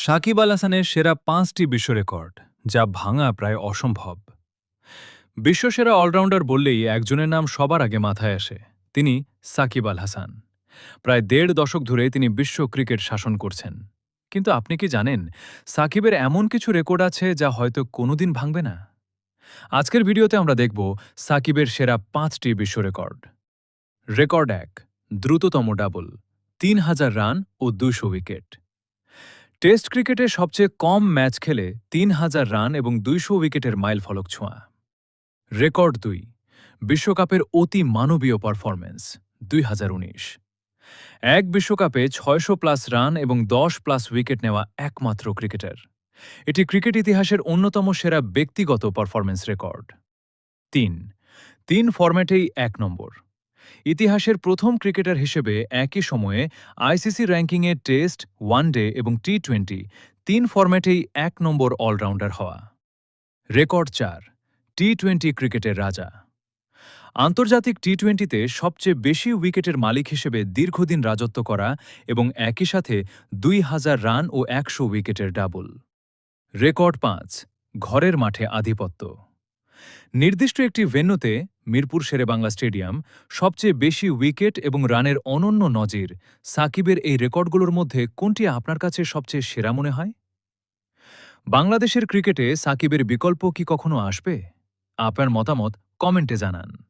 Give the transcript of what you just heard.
সাকিব আল হাসানের সেরা ৫টি বিশ্ব রেকর্ড, যা ভাঙা প্রায় অসম্ভব। বিশ্বসেরা অলরাউন্ডার বললেই একজনের নাম সবার আগে মাথায় আসে, তিনি সাকিব আল হাসান। প্রায় ১.৫ দশক ধরে তিনি বিশ্ব ক্রিকেট শাসন করছেন। কিন্তু আপনি কি জানেন, সাকিবের এমন কিছু রেকর্ড আছে যা হয়তো কোনোদিন ভাঙবে না? আজকের ভিডিওতে আমরা দেখব সাকিবের সেরা ৫টি বিশ্ব রেকর্ড। রেকর্ড ১, দ্রুততম ডাবল, ৩,০০০ রান ও ২০০ উইকেট। টেস্ট ক্রিকেটে সবচেয়ে কম ম্যাচ খেলে ৩,০০০ রান এবং ২০০ উইকেটের মাইলফলক ছোঁয়া। রেকর্ড ২, বিশ্বকাপের অতি মানবীয় পারফরম্যান্স, ২০১৯। এক বিশ্বকাপে ৬০০+ রান এবং ১০+ উইকেট নেওয়া একমাত্র ক্রিকেটার। এটি ক্রিকেট ইতিহাসের অন্যতম সেরা ব্যক্তিগত পারফরম্যান্স রেকর্ড। ৩, ৩ ফরম্যাটেই ১ নম্বর। ইতিহাসের প্রথম ক্রিকেটার হিসেবে একই সময়ে আইসিসি র্যাঙ্কিংয়ে টেস্ট, ওয়ানডে এবং টি-২০ ৩ ফরম্যাটেই ১ নম্বর অলরাউন্ডার হওয়া। রেকর্ড ৪, টি-২০ ক্রিকেটের রাজা। আন্তর্জাতিক টি-২০তে সবচেয়ে বেশি উইকেটের মালিক হিসেবে দীর্ঘদিন রাজত্ব করা এবং একই সাথে ২,০০০ রান ও ১০০ উইকেটের ডাবল। রেকর্ড ৫, ঘরের মাঠে আধিপত্য। নির্দিষ্ট একটি ভেন্যুতে, মিরপুর শেরেবাংলা স্টেডিয়াম, সবচেয়ে বেশি উইকেট এবং রানের অনন্য নজির। সাকিবের এই রেকর্ডগুলোর মধ্যে কোনটি আপনার কাছে সবচেয়ে সেরা মনে হয়? বাংলাদেশের ক্রিকেটে সাকিবের বিকল্প কি কখনো আসবে? আপনার মতামত কমেন্টে জানান।